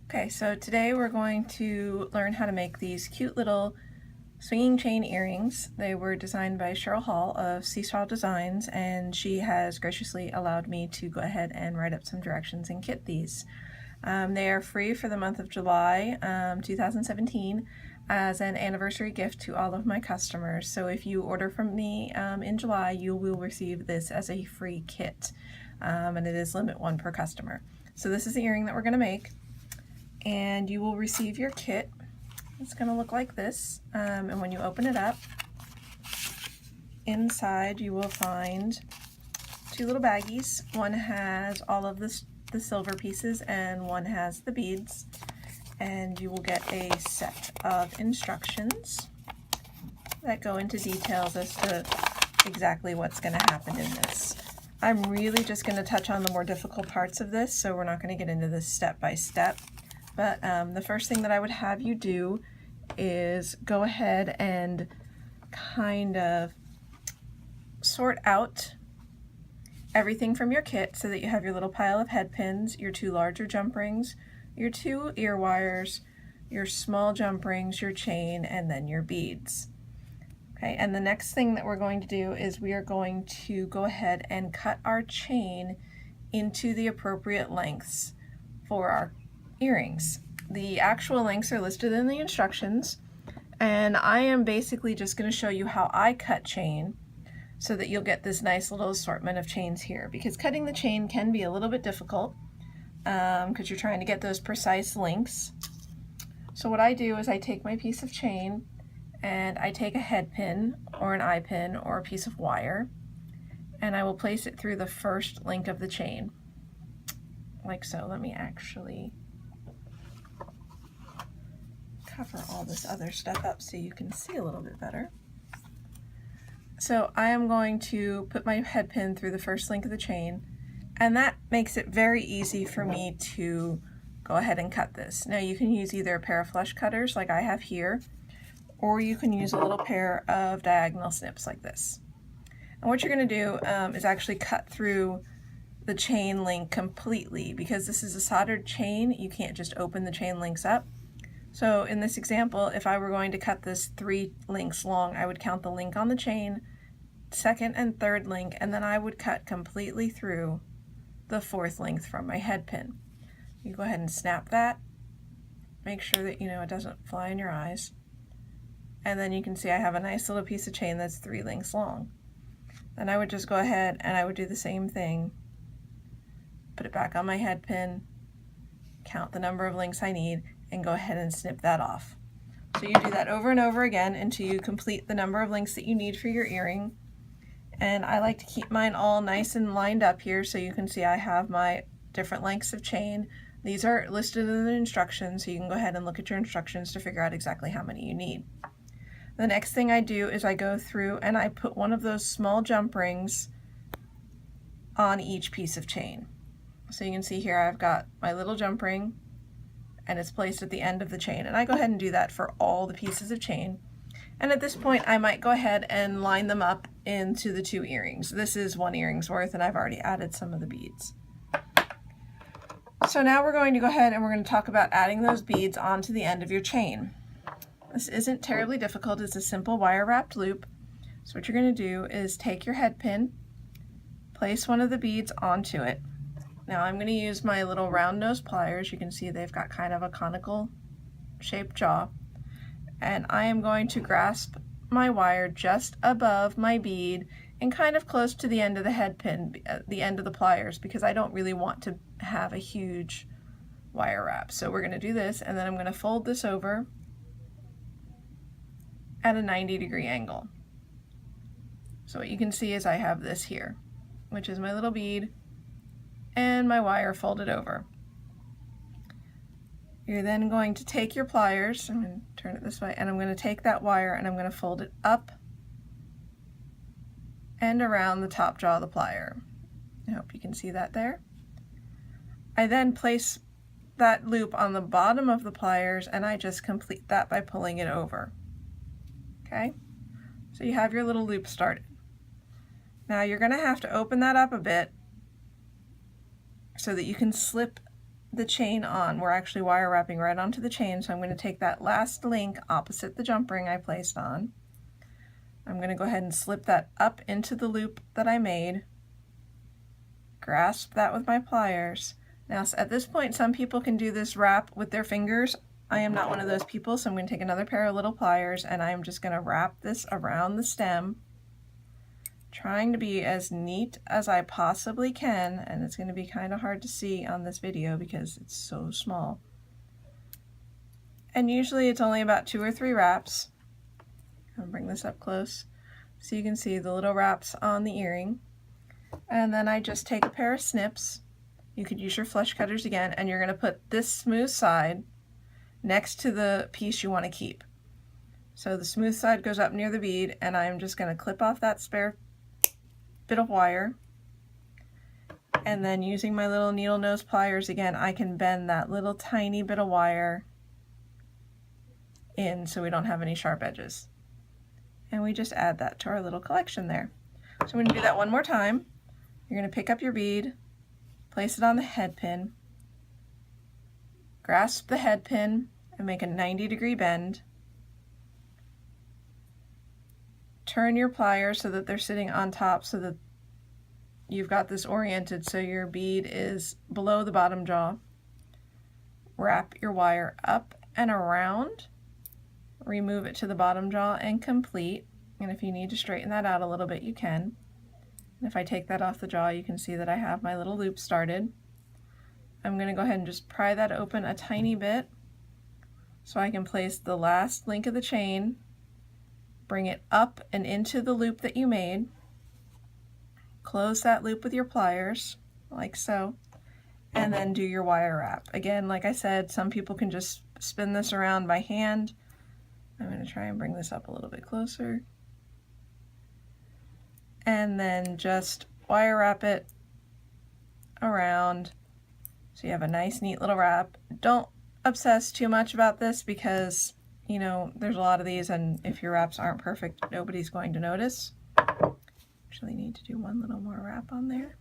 Okay, so today we're going to learn how to make these cute little swinging chain earrings. They were designed by Cheryl Hall of Seesaw Designs, and she has graciously allowed me to go ahead and write up some directions and kit these. They are free for the month of July 2017 as an anniversary gift to all of my customers. So if you order from me in July, you will receive this as a free kit, and it is limit one per customer. So this is the earring that we're going to make, and you will receive your kit. It's going to look like this, and when you open it up, inside you will find two little baggies. One has all of the silver pieces and one has the beads, and you will get a set of instructions that go into details as to exactly what's going to happen in this. I'm really just going to touch on the more difficult parts of this, so we're not going to get into this step by step. But the first thing that I would have you do is go ahead and kind of sort out everything from your kit so that you have your little pile of head pins, your two larger jump rings, your two ear wires, your small jump rings, your chain, and then your beads. Okay, and the next thing that we're going to do is we are going to go ahead and cut our chain into the appropriate lengths for our earrings. The actual lengths are listed in the instructions, and I am basically just going to show you how I cut chain so that you'll get this nice little assortment of chains here, because cutting the chain can be a little bit difficult because you're trying to get those precise lengths. So what I do is I take my piece of chain and I take a head pin or an eye pin or a piece of wire, and I will place it through the first link of the chain, like so. Let me actually cover all this other stuff up so you can see a little bit better. So I am going to put my head pin through the first link of the chain, and that makes it very easy for me to go ahead and cut this. Now you can use either a pair of flush cutters like I have here, or you can use a little pair of diagonal snips like this. And what you're going to do is actually cut through the chain link completely, because this is a soldered chain. You can't just open the chain links up. So in this example, if I were going to cut this 3 links long, I would count the link on the chain, second and third link, and then I would cut completely through the 4th length from my head pin. You go ahead and snap that. Make sure that it doesn't fly in your eyes. And then you can see I have a nice little piece of chain that's 3 links long. Then I would just go ahead and I would do the same thing. Put it back on my head pin, count the number of links I need, and go ahead and snip that off. So you do that over and over again until you complete the number of links that you need for your earring. And I like to keep mine all nice and lined up here so you can see I have my different lengths of chain. These are listed in the instructions, so you can go ahead and look at your instructions to figure out exactly how many you need. The next thing I do is I go through and I put one of those small jump rings on each piece of chain. So you can see here I've got my little jump ring, and it's placed at the end of the chain, and I go ahead and do that for all the pieces of chain. And at this point I might go ahead and line them up into the 2 earrings. This is 1 earring's worth, and I've already added some of the beads. So now we're going to go ahead and we're going to talk about adding those beads onto the end of your chain. This isn't terribly difficult. It's a simple wire wrapped loop. So what you're going to do is take your head pin, place one of the beads onto it. Now I'm going to use my little round nose pliers. You can see they've got kind of a conical shaped jaw. And I am going to grasp my wire just above my bead and kind of close to the end of the head pin, the end of the pliers, because I don't really want to have a huge wire wrap. So we're going to do this, and then I'm going to fold this over at a 90-degree angle. So what you can see is I have this here, which is my little bead and my wire folded over. You're then going to take your pliers, I'm going to turn it this way, and I'm going to take that wire and I'm going to fold it up and around the top jaw of the plier. I hope you can see that there. I then place that loop on the bottom of the pliers, and I just complete that by pulling it over. Okay, so you have your little loop started. Now you're going to have to open that up a bit so that you can slip the chain on. We're actually wire wrapping right onto the chain, so I'm going to take that last link opposite the jump ring I placed on. I'm going to go ahead and slip that up into the loop that I made, grasp that with my pliers. Now at this point, some people can do this wrap with their fingers. I am not one of those people, so I'm going to take another pair of little pliers and I'm just going to wrap this around the stem, trying to be as neat as I possibly can, and it's going to be kind of hard to see on this video because it's so small. And usually it's only about 2 or 3 wraps. I'll bring this up close so you can see the little wraps on the earring. And then I just take a pair of snips. You could use your flush cutters again, and you're going to put this smooth side next to the piece you want to keep. So the smooth side goes up near the bead, and I'm just going to clip off that spare bit of wire, and then using my little needle nose pliers again, I can bend that little tiny bit of wire in so we don't have any sharp edges. And we just add that to our little collection there. So I'm going to do that one more time. You're going to pick up your bead, place it on the head pin, grasp the head pin and make a 90-degree bend. Turn your pliers so that they're sitting on top so that you've got this oriented so your bead is below the bottom jaw. Wrap your wire up and around, remove it to the bottom jaw and complete. And if you need to straighten that out a little bit, you can. And if I take that off the jaw, you can see that I have my little loop started. I'm going to go ahead and just pry that open a tiny bit so I can place the last link of the chain, bring it up and into the loop that you made, close that loop with your pliers, like so, and then do your wire wrap. Again, like I said, some people can just spin this around by hand. I'm going to try and bring this up a little bit closer. And then just wire wrap it around so you have a nice neat little wrap. Don't obsess too much about this because, you know, there's a lot of these, and if your wraps aren't perfect, nobody's going to notice. Actually need to do one little more wrap on there,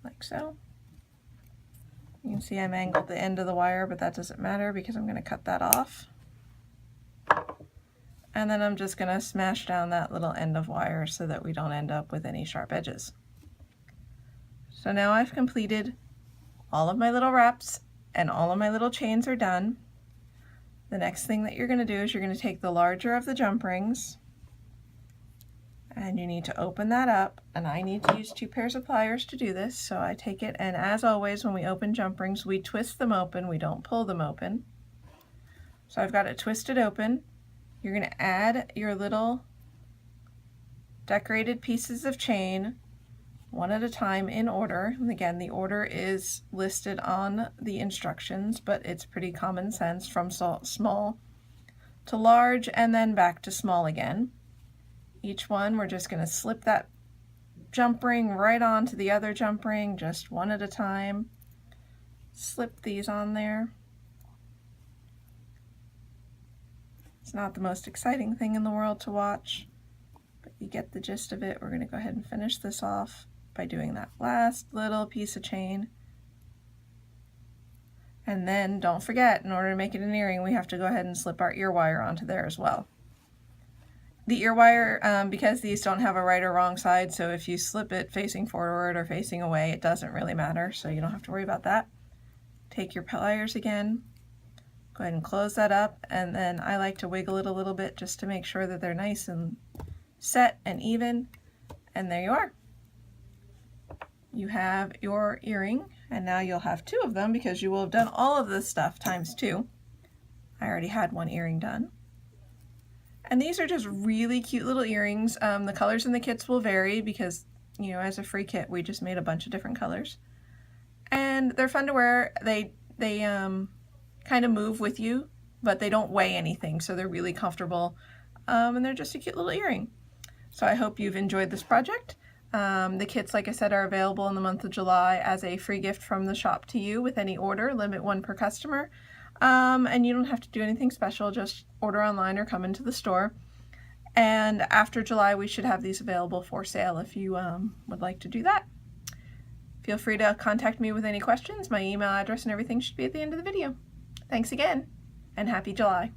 like so. You can see I mangled the end of the wire, but that doesn't matter because I'm going to cut that off. And then I'm just going to smash down that little end of wire so that we don't end up with any sharp edges. So now I've completed all of my little wraps and all of my little chains are done. The next thing that you're going to do is you're going to take the larger of the jump rings and you need to open that up, and I need to use 2 pairs of pliers to do this. So I take it, and as always when we open jump rings, we twist them open, we don't pull them open. So I've got it twisted open. You're going to add your little decorated pieces of chain one at a time in order. And again, the order is listed on the instructions, but it's pretty common sense, from small to large and then back to small again. Each one, we're just going to slip that jump ring right onto the other jump ring, just one at a time. Slip these on there. It's not the most exciting thing in the world to watch, but you get the gist of it. We're going to go ahead and finish this off by doing that last little piece of chain. And then don't forget, in order to make it an earring, we have to go ahead and slip our ear wire onto there as well. The ear wire, because these don't have a right or wrong side, so if you slip it facing forward or facing away, it doesn't really matter, so you don't have to worry about that. Take your pliers again, go ahead and close that up, and then I like to wiggle it a little bit just to make sure that they're nice and set and even, and there you are. You have your earring, and now you'll have 2 of them because you will have done all of this stuff times 2. I already had 1 earring done. And these are just really cute little earrings. The colors in the kits will vary because, you know, as a free kit, we just made a bunch of different colors. And they're fun to wear. They kind of move with you, but they don't weigh anything, so they're really comfortable. And they're just a cute little earring. So I hope you've enjoyed this project. The kits, like I said, are available in the month of July as a free gift from the shop to you with any order, limit 1 per customer. And you don't have to do anything special, just order online or come into the store. And after July, we should have these available for sale if you would like to do that. Feel free to contact me with any questions. My email address and everything should be at the end of the video. Thanks again, and happy July.